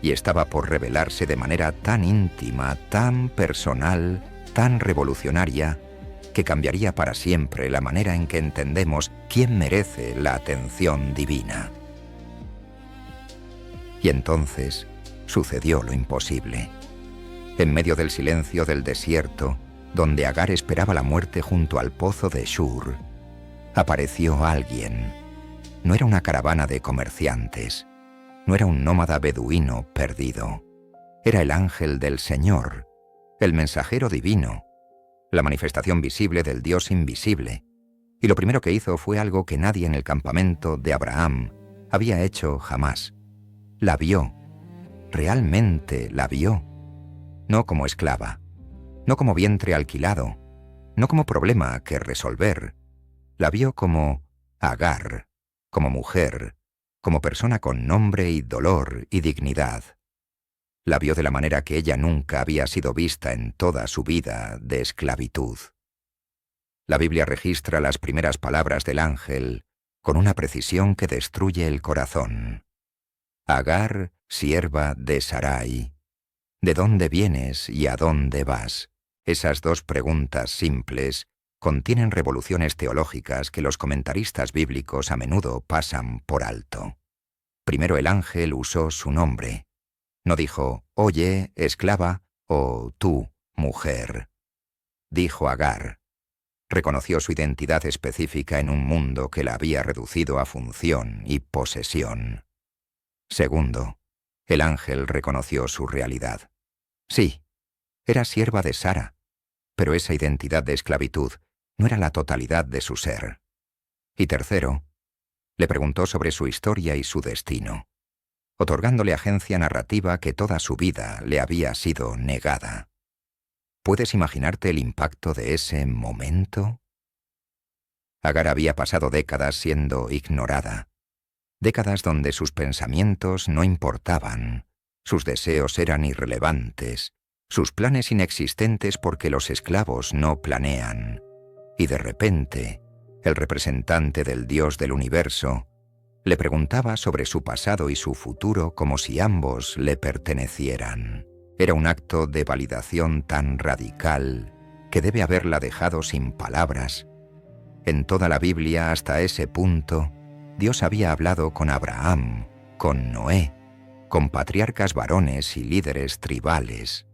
y estaba por revelarse de manera tan íntima, tan personal, tan revolucionaria, que cambiaría para siempre la manera en que entendemos quién merece la atención divina. Y entonces sucedió lo imposible. En medio del silencio del desierto, donde Agar esperaba la muerte junto al pozo de Shur, apareció alguien. No era una caravana de comerciantes, no era un nómada beduino perdido. Era el ángel del Señor, el mensajero divino, la manifestación visible del Dios invisible. Y lo primero que hizo fue algo que nadie en el campamento de Abraham había hecho jamás. La vio, realmente la vio. No como esclava, no como vientre alquilado, no como problema que resolver. La vio como Agar, como mujer, como persona con nombre y dolor y dignidad. La vio de la manera que ella nunca había sido vista en toda su vida de esclavitud. La Biblia registra las primeras palabras del ángel con una precisión que destruye el corazón. Agar, sierva de Sarai, ¿de dónde vienes y a dónde vas? Esas dos preguntas simples contienen revoluciones teológicas que los comentaristas bíblicos a menudo pasan por alto. Primero el ángel usó su nombre. No dijo, oye, esclava, o tú, mujer. Dijo Agar. Reconoció su identidad específica en un mundo que la había reducido a función y posesión. Segundo, el ángel reconoció su realidad. Sí, era sierva de Sara, pero esa identidad de esclavitud no era la totalidad de su ser. Y tercero, le preguntó sobre su historia y su destino, otorgándole agencia narrativa que toda su vida le había sido negada. ¿Puedes imaginarte el impacto de ese momento? Agar había pasado décadas siendo ignorada, décadas donde sus pensamientos no importaban, sus deseos eran irrelevantes, sus planes inexistentes porque los esclavos no planean. Y de repente, el representante del Dios del universo le preguntaba sobre su pasado y su futuro como si ambos le pertenecieran. Era un acto de validación tan radical que debe haberla dejado sin palabras. En toda la Biblia, hasta ese punto, Dios había hablado con Abraham, con Noé, con patriarcas varones y líderes tribales,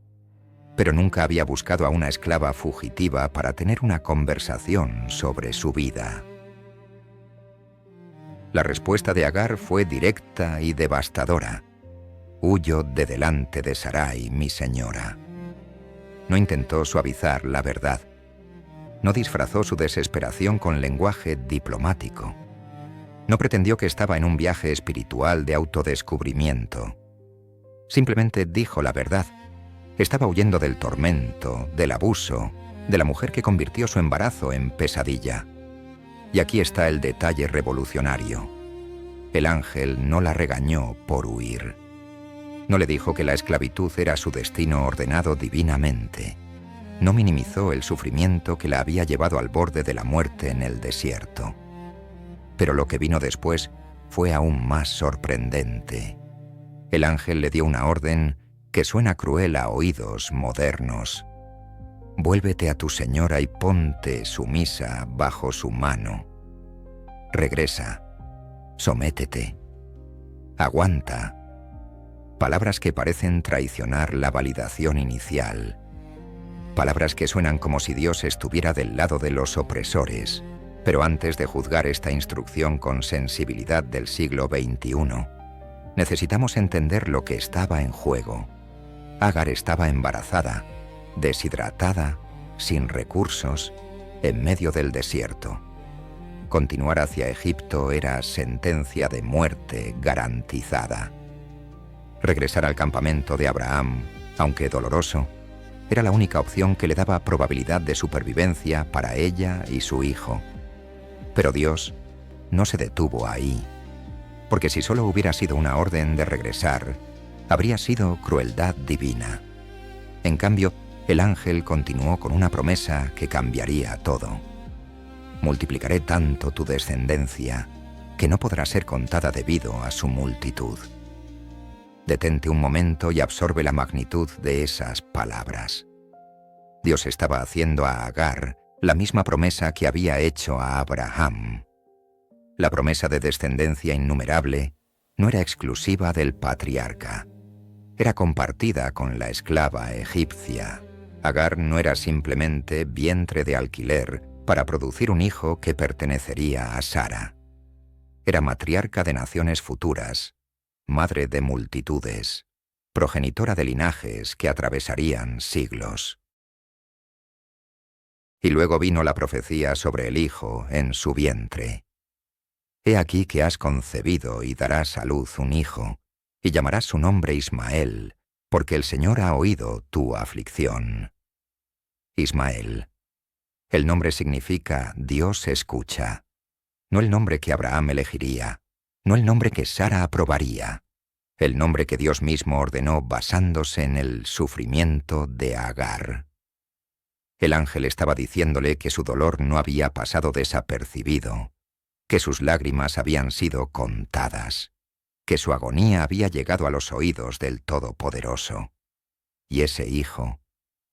pero nunca había buscado a una esclava fugitiva para tener una conversación sobre su vida. La respuesta de Agar fue directa y devastadora. Huyo de delante de Sarai, mi señora. No intentó suavizar la verdad. No disfrazó su desesperación con lenguaje diplomático. No pretendió que estaba en un viaje espiritual de autodescubrimiento. Simplemente dijo la verdad. Estaba huyendo del tormento, del abuso, de la mujer que convirtió su embarazo en pesadilla. Y aquí está el detalle revolucionario. El ángel no la regañó por huir. No le dijo que la esclavitud era su destino ordenado divinamente. No minimizó el sufrimiento que la había llevado al borde de la muerte en el desierto. Pero lo que vino después fue aún más sorprendente. El ángel le dio una orden que suena cruel a oídos modernos. Vuélvete a tu señora y ponte sumisa bajo su mano. Regresa. Sométete. Aguanta. Palabras que parecen traicionar la validación inicial. Palabras que suenan como si Dios estuviera del lado de los opresores. Pero antes de juzgar esta instrucción con sensibilidad del siglo XXI, necesitamos entender lo que estaba en juego. Agar estaba embarazada, deshidratada, sin recursos, en medio del desierto. Continuar hacia Egipto era sentencia de muerte garantizada. Regresar al campamento de Abraham, aunque doloroso, era la única opción que le daba probabilidad de supervivencia para ella y su hijo. Pero Dios no se detuvo ahí, porque si solo hubiera sido una orden de regresar, habría sido crueldad divina. En cambio, el ángel continuó con una promesa que cambiaría todo. Multiplicaré tanto tu descendencia que no podrá ser contada debido a su multitud. Detente un momento y absorbe la magnitud de esas palabras. Dios estaba haciendo a Agar la misma promesa que había hecho a Abraham. La promesa de descendencia innumerable no era exclusiva del patriarca. Era compartida con la esclava egipcia. Agar no era simplemente vientre de alquiler para producir un hijo que pertenecería a Sara. Era matriarca de naciones futuras, madre de multitudes, progenitora de linajes que atravesarían siglos. Y luego vino la profecía sobre el hijo en su vientre. He aquí que has concebido y darás a luz un hijo, y llamarás su nombre Ismael, porque el Señor ha oído tu aflicción. Ismael. El nombre significa Dios escucha. No el nombre que Abraham elegiría, no el nombre que Sara aprobaría, el nombre que Dios mismo ordenó basándose en el sufrimiento de Agar. El ángel estaba diciéndole que su dolor no había pasado desapercibido, que sus lágrimas habían sido contadas, que su agonía había llegado a los oídos del Todopoderoso. Y ese hijo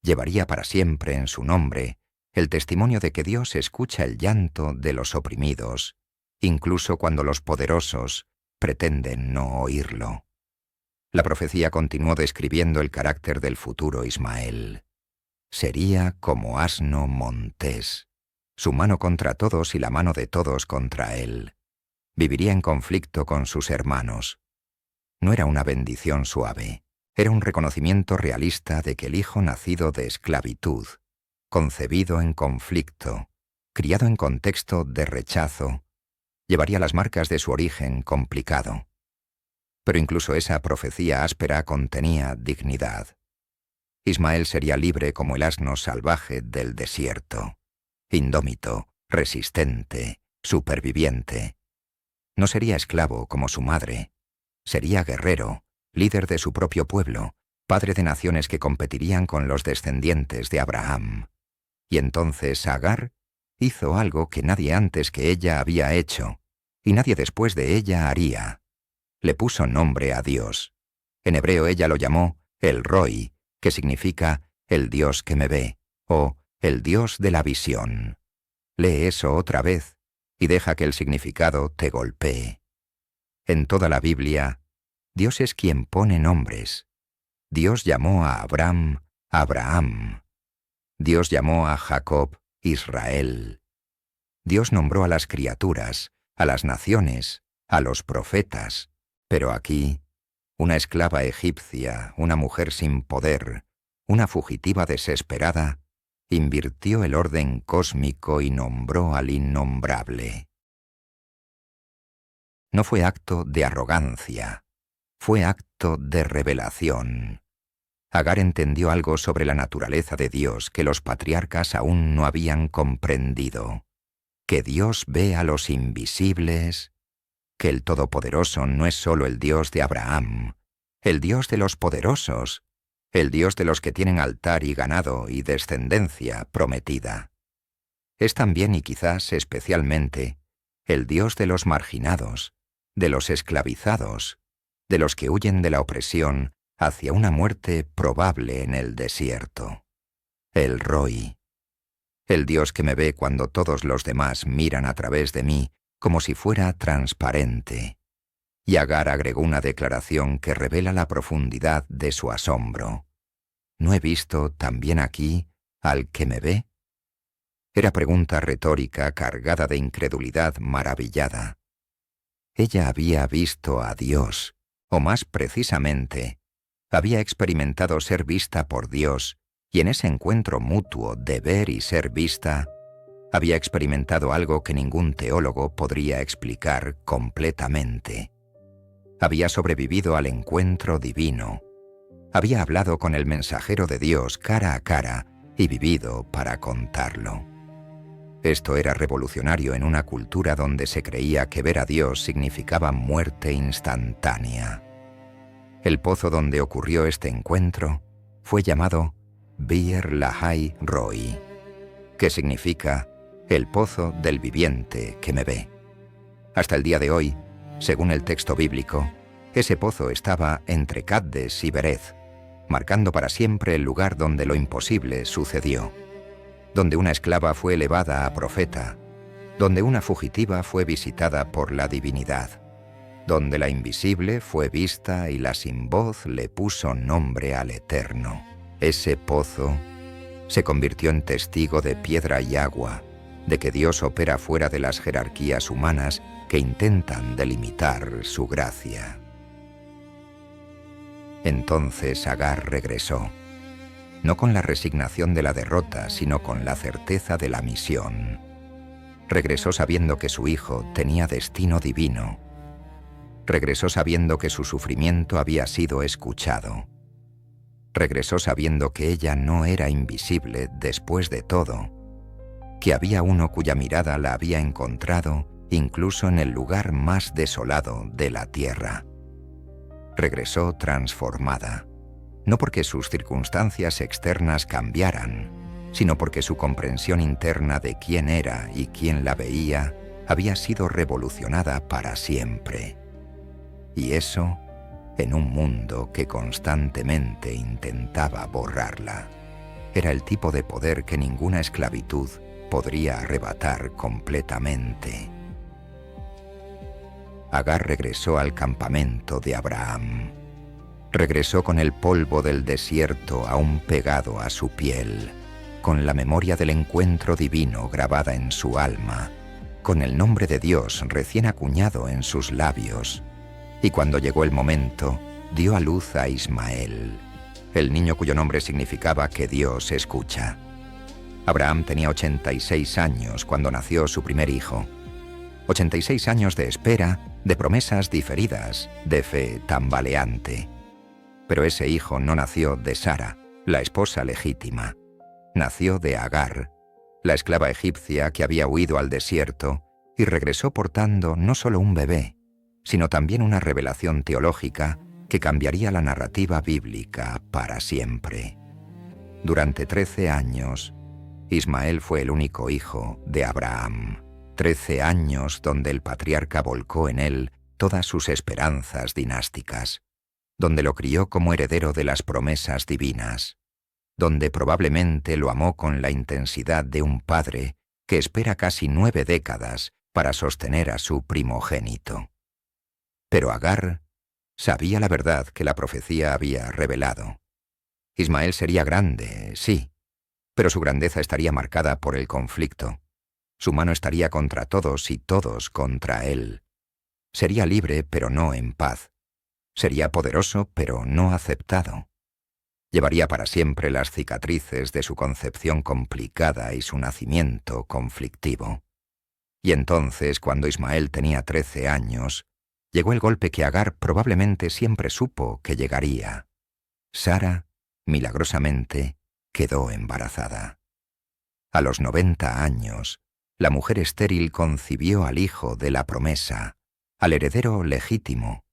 llevaría para siempre en su nombre el testimonio de que Dios escucha el llanto de los oprimidos, incluso cuando los poderosos pretenden no oírlo. La profecía continuó describiendo el carácter del futuro Ismael. Sería como asno montés, su mano contra todos y la mano de todos contra él. Viviría en conflicto con sus hermanos. No era una bendición suave, era un reconocimiento realista de que el hijo nacido de esclavitud, concebido en conflicto, criado en contexto de rechazo, llevaría las marcas de su origen complicado. Pero incluso esa profecía áspera contenía dignidad. Ismael sería libre como el asno salvaje del desierto, indómito, resistente, superviviente. No sería esclavo como su madre, sería guerrero, líder de su propio pueblo, padre de naciones que competirían con los descendientes de Abraham. Y entonces Agar hizo algo que nadie antes que ella había hecho, y nadie después de ella haría. Le puso nombre a Dios. En hebreo ella lo llamó El Roi, que significa el Dios que me ve, o el Dios de la visión. Lee eso otra vez y deja que el significado te golpee. En toda la Biblia, Dios es quien pone nombres. Dios llamó a Abraham, Abraham. Dios llamó a Jacob, Israel. Dios nombró a las criaturas, a las naciones, a los profetas. Pero aquí, una esclava egipcia, una mujer sin poder, una fugitiva desesperada, invirtió el orden cósmico y nombró al innombrable. No fue acto de arrogancia, fue acto de revelación. Agar entendió algo sobre la naturaleza de Dios que los patriarcas aún no habían comprendido, que Dios ve a los invisibles, que el Todopoderoso no es solo el Dios de Abraham, el Dios de los poderosos, el Dios de los que tienen altar y ganado y descendencia prometida. Es también y quizás especialmente el Dios de los marginados, de los esclavizados, de los que huyen de la opresión hacia una muerte probable en el desierto. El Roi, el Dios que me ve cuando todos los demás miran a través de mí como si fuera transparente. Y Agar agregó una declaración que revela la profundidad de su asombro. ¿No he visto también aquí al que me ve? Era pregunta retórica cargada de incredulidad maravillada. Ella había visto a Dios, o más precisamente, había experimentado ser vista por Dios, y en ese encuentro mutuo de ver y ser vista, había experimentado algo que ningún teólogo podría explicar completamente. Había sobrevivido al encuentro divino. Había hablado con el mensajero de Dios cara a cara y vivido para contarlo. Esto era revolucionario en una cultura donde se creía que ver a Dios significaba muerte instantánea. El pozo donde ocurrió este encuentro fue llamado Bir Lahai Roi, que significa el pozo del viviente que me ve. Hasta el día de hoy, según el texto bíblico, ese pozo estaba entre Cades y Berez, marcando para siempre el lugar donde lo imposible sucedió. donde una esclava fue elevada a profeta, donde una fugitiva fue visitada por la divinidad, donde la invisible fue vista y la sin voz le puso nombre al Eterno. Ese pozo se convirtió en testigo de piedra y agua, de que Dios opera fuera de las jerarquías humanas que intentan delimitar su gracia. Entonces Agar regresó, no con la resignación de la derrota, sino con la certeza de la misión. Regresó sabiendo que su hijo tenía destino divino. Regresó sabiendo que su sufrimiento había sido escuchado. Regresó sabiendo que ella no era invisible después de todo, que había uno cuya mirada la había encontrado incluso en el lugar más desolado de la tierra. Regresó transformada, no porque sus circunstancias externas cambiaran, sino porque su comprensión interna de quién era y quién la veía había sido revolucionada para siempre. Y eso en un mundo que constantemente intentaba borrarla. Era el tipo de poder que ninguna esclavitud podría arrebatar completamente. Agar regresó al campamento de Abraham. Regresó con el polvo del desierto aún pegado a su piel, con la memoria del encuentro divino grabada en su alma, con el nombre de Dios recién acuñado en sus labios, y cuando llegó el momento, dio a luz a Ismael, el niño cuyo nombre significaba que Dios escucha. Abraham tenía 86 años cuando nació su primer hijo. 86 años de espera, de promesas diferidas, de fe tambaleante. Pero ese hijo no nació de Sara, la esposa legítima. Nació de Agar, la esclava egipcia que había huido al desierto y regresó portando no solo un bebé, sino también una revelación teológica que cambiaría la narrativa bíblica para siempre. Durante 13 años, Ismael fue el único hijo de Abraham. 13 años donde el patriarca volcó en él todas sus esperanzas dinásticas, donde lo crió como heredero de las promesas divinas, donde probablemente lo amó con la intensidad de un padre que espera casi 9 décadas para sostener a su primogénito. Pero Agar sabía la verdad que la profecía había revelado. Ismael sería grande, sí, pero su grandeza estaría marcada por el conflicto. Su mano estaría contra todos y todos contra él. Sería libre, pero no en paz. Sería poderoso, pero no aceptado. Llevaría para siempre las cicatrices de su concepción complicada y su nacimiento conflictivo. Y entonces, cuando Ismael tenía 13 años, llegó el golpe que Agar probablemente siempre supo que llegaría. Sara, milagrosamente, quedó embarazada. A los 90 años, la mujer estéril concibió al hijo de la promesa, al heredero legítimo,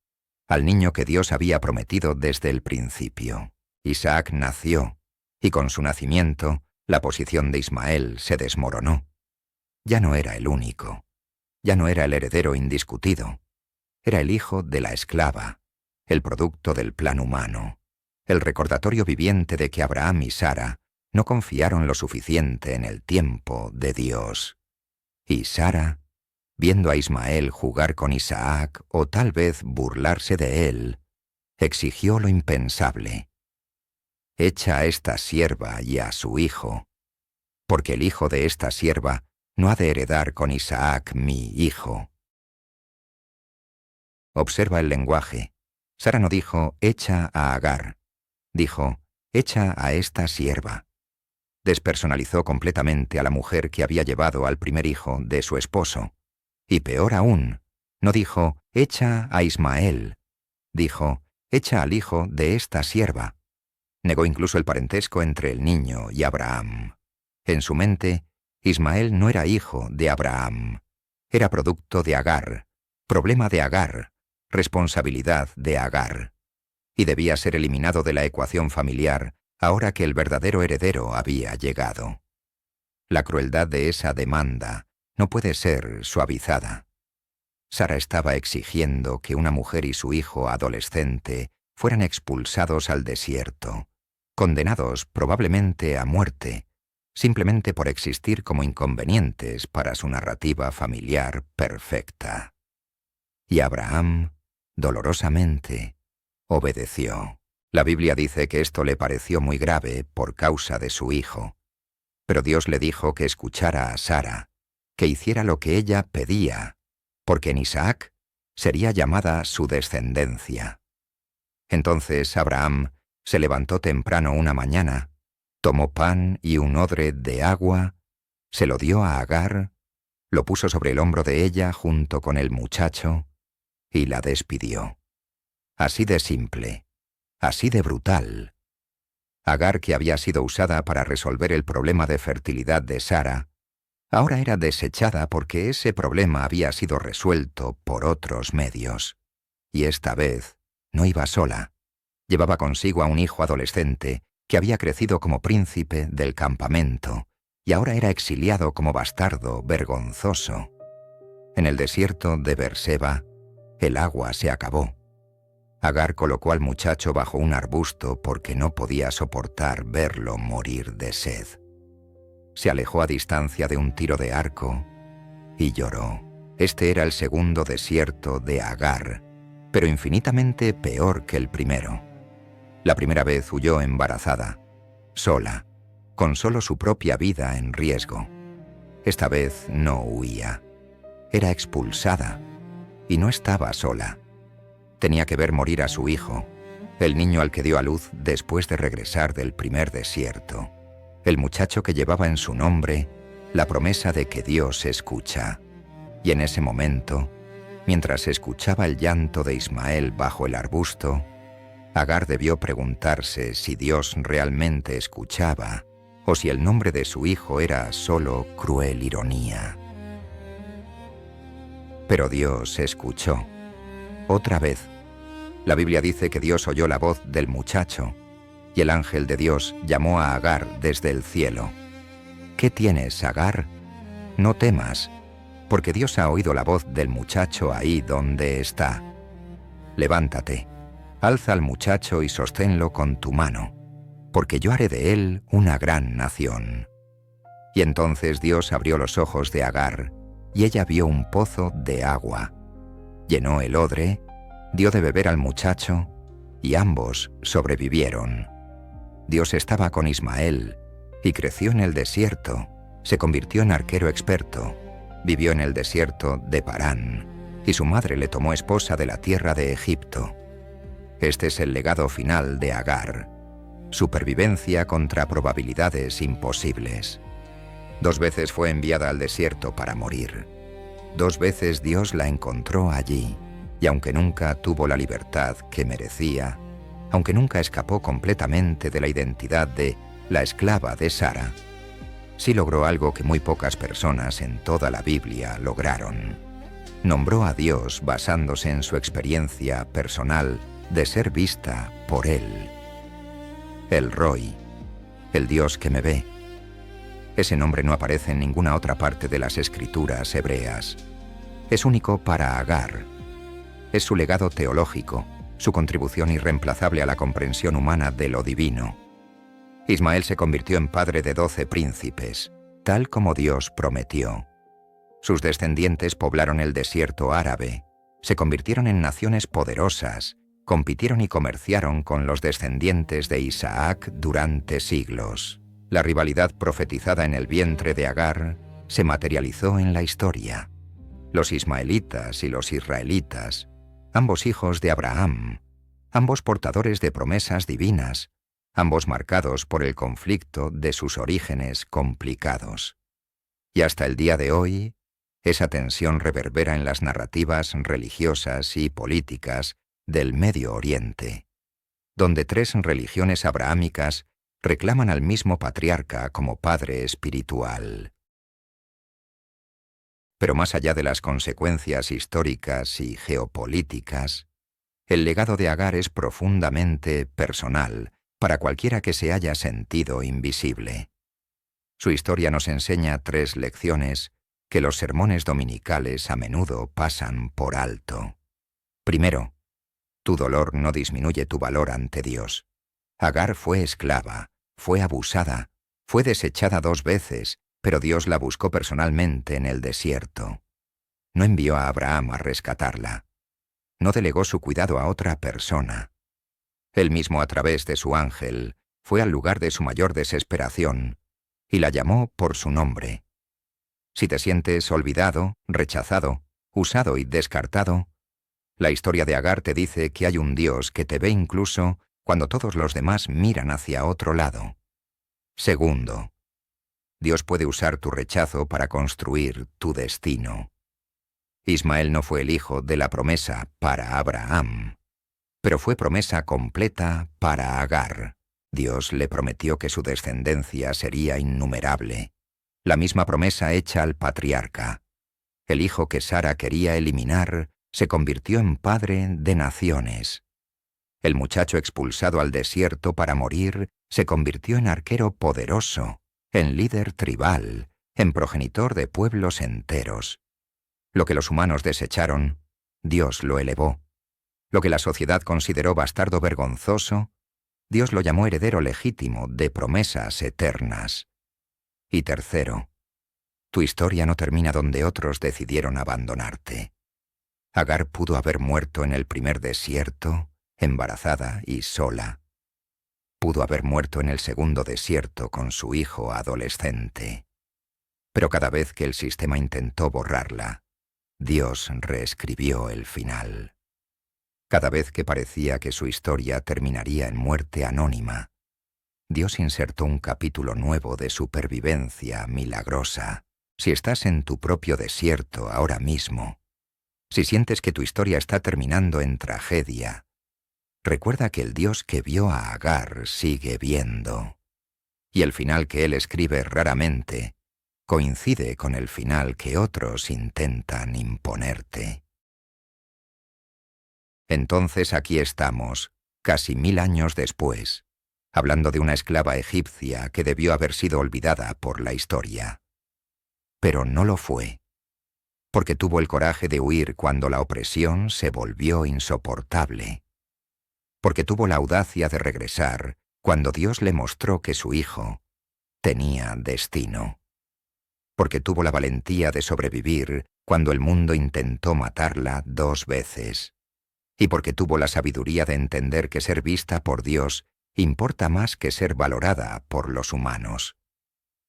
al niño que Dios había prometido desde el principio. Isaac nació, y con su nacimiento, la posición de Ismael se desmoronó. Ya no era el único, ya no era el heredero indiscutido. Era el hijo de la esclava, el producto del plan humano, el recordatorio viviente de que Abraham y Sara no confiaron lo suficiente en el tiempo de Dios. Y Sara, viendo a Ismael jugar con Isaac o tal vez burlarse de él, exigió lo impensable. Echa a esta sierva y a su hijo, porque el hijo de esta sierva no ha de heredar con Isaac mi hijo. Observa el lenguaje. Sara no dijo, echa a Agar. Dijo, echa a esta sierva. Despersonalizó completamente a la mujer que había llevado al primer hijo de su esposo. Y peor aún, no dijo, echa a Ismael. Dijo, echa al hijo de esta sierva. Negó incluso el parentesco entre el niño y Abraham. En su mente, Ismael no era hijo de Abraham. Era producto de Agar, problema de Agar, responsabilidad de Agar, y debía ser eliminado de la ecuación familiar ahora que el verdadero heredero había llegado. La crueldad de esa demanda no puede ser suavizada. Sara estaba exigiendo que una mujer y su hijo adolescente fueran expulsados al desierto, condenados probablemente a muerte, simplemente por existir como inconvenientes para su narrativa familiar perfecta. Y Abraham, dolorosamente, obedeció. La Biblia dice que esto le pareció muy grave por causa de su hijo, pero Dios le dijo que escuchara a Sara, que hiciera lo que ella pedía, porque en Isaac sería llamada su descendencia. Entonces Abraham se levantó temprano una mañana, tomó pan y un odre de agua, se lo dio a Agar, lo puso sobre el hombro de ella junto con el muchacho y la despidió. Así de simple, así de brutal. Agar, que había sido usada para resolver el problema de fertilidad de Sara, ahora era desechada porque ese problema había sido resuelto por otros medios. Y esta vez no iba sola. Llevaba consigo a un hijo adolescente que había crecido como príncipe del campamento y ahora era exiliado como bastardo vergonzoso. En el desierto de Berseba, el agua se acabó. Agar colocó al muchacho bajo un arbusto porque no podía soportar verlo morir de sed. Se alejó a distancia de un tiro de arco y lloró. Este era el segundo desierto de Agar, pero infinitamente peor que el primero. La primera vez huyó embarazada, sola, con solo su propia vida en riesgo. Esta vez no huía. Era expulsada y no estaba sola. Tenía que ver morir a su hijo, el niño al que dio a luz después de regresar del primer desierto, el muchacho que llevaba en su nombre la promesa de que Dios escucha. Y en ese momento, mientras escuchaba el llanto de Ismael bajo el arbusto, Agar debió preguntarse si Dios realmente escuchaba o si el nombre de su hijo era solo cruel ironía. Pero Dios escuchó. Otra vez. La Biblia dice que Dios oyó la voz del muchacho y el ángel de Dios llamó a Agar desde el cielo. ¿Qué tienes, Agar? No temas, porque Dios ha oído la voz del muchacho ahí donde está. Levántate, alza al muchacho y sosténlo con tu mano, porque yo haré de él una gran nación. Y entonces Dios abrió los ojos de Agar, y ella vio un pozo de agua. Llenó el odre, dio de beber al muchacho, y ambos sobrevivieron. Dios estaba con Ismael, y creció en el desierto, se convirtió en arquero experto, vivió en el desierto de Parán, y su madre le tomó esposa de la tierra de Egipto. Este es el legado final de Agar, supervivencia contra probabilidades imposibles. 2 veces fue enviada al desierto para morir. 2 veces Dios la encontró allí, y aunque nunca tuvo la libertad que merecía, aunque nunca escapó completamente de la identidad de la esclava de Sara, sí logró algo que muy pocas personas en toda la Biblia lograron. Nombró a Dios basándose en su experiencia personal de ser vista por Él. El Roi, el Dios que me ve. Ese nombre no aparece en ninguna otra parte de las escrituras hebreas. Es único para Agar. Es su legado teológico, su contribución irreemplazable a la comprensión humana de lo divino. Ismael se convirtió en padre de 12 príncipes, tal como Dios prometió. Sus descendientes poblaron el desierto árabe, se convirtieron en naciones poderosas, compitieron y comerciaron con los descendientes de Isaac durante siglos. La rivalidad profetizada en el vientre de Agar se materializó en la historia. Los ismaelitas y los israelitas, ambos hijos de Abraham, ambos portadores de promesas divinas, ambos marcados por el conflicto de sus orígenes complicados. Y hasta el día de hoy, esa tensión reverbera en las narrativas religiosas y políticas del Medio Oriente, donde 3 religiones abrahámicas reclaman al mismo patriarca como padre espiritual. Pero más allá de las consecuencias históricas y geopolíticas, el legado de Agar es profundamente personal para cualquiera que se haya sentido invisible. Su historia nos enseña 3 lecciones que los sermones dominicales a menudo pasan por alto. Primero, tu dolor no disminuye tu valor ante Dios. Agar fue esclava, fue abusada, Fue desechada 2 veces, pero Dios la buscó personalmente en el desierto. No envió a Abraham a rescatarla. No delegó su cuidado a otra persona. Él mismo, a través de su ángel, fue al lugar de su mayor desesperación y la llamó por su nombre. Si te sientes olvidado, rechazado, usado y descartado, la historia de Agar te dice que hay un Dios que te ve incluso cuando todos los demás miran hacia otro lado. Segundo, Dios puede usar tu rechazo para construir tu destino. Ismael no fue el hijo de la promesa para Abraham, pero fue promesa completa para Agar. Dios le prometió que su descendencia sería innumerable. La misma promesa hecha al patriarca. El hijo que Sara quería eliminar se convirtió en padre de naciones. El muchacho expulsado al desierto para morir se convirtió en arquero poderoso, en líder tribal, en progenitor de pueblos enteros. Lo que los humanos desecharon, Dios lo elevó. Lo que la sociedad consideró bastardo vergonzoso, Dios lo llamó heredero legítimo de promesas eternas. Y tercero, tu historia no termina donde otros decidieron abandonarte. Agar pudo haber muerto en el primer desierto, embarazada y sola. Pudo haber muerto en el segundo desierto con su hijo adolescente. Pero cada vez que el sistema intentó borrarla, Dios reescribió el final. Cada vez que parecía que su historia terminaría en muerte anónima, Dios insertó un capítulo nuevo de supervivencia milagrosa. Si estás en tu propio desierto ahora mismo, si sientes que tu historia está terminando en tragedia, recuerda que el Dios que vio a Agar sigue viendo. Y el final que Él escribe raramente coincide con el final que otros intentan imponerte. Entonces aquí estamos, casi 1000 años después, hablando de una esclava egipcia que debió haber sido olvidada por la historia. Pero no lo fue, porque tuvo el coraje de huir cuando la opresión se volvió insoportable, porque tuvo la audacia de regresar cuando Dios le mostró que su hijo tenía destino, porque tuvo la valentía de sobrevivir cuando el mundo intentó matarla 2 veces, y porque tuvo la sabiduría de entender que ser vista por Dios importa más que ser valorada por los humanos.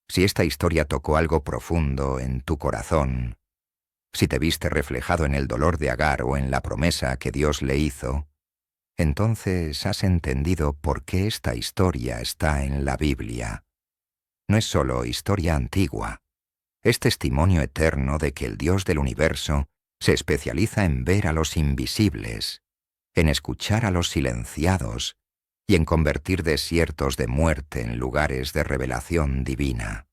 Si esta historia tocó algo profundo en tu corazón, si te viste reflejado en el dolor de Agar o en la promesa que Dios le hizo, entonces has entendido por qué esta historia está en la Biblia. No es solo historia antigua, es testimonio eterno de que el Dios del universo se especializa en ver a los invisibles, en escuchar a los silenciados y en convertir desiertos de muerte en lugares de revelación divina.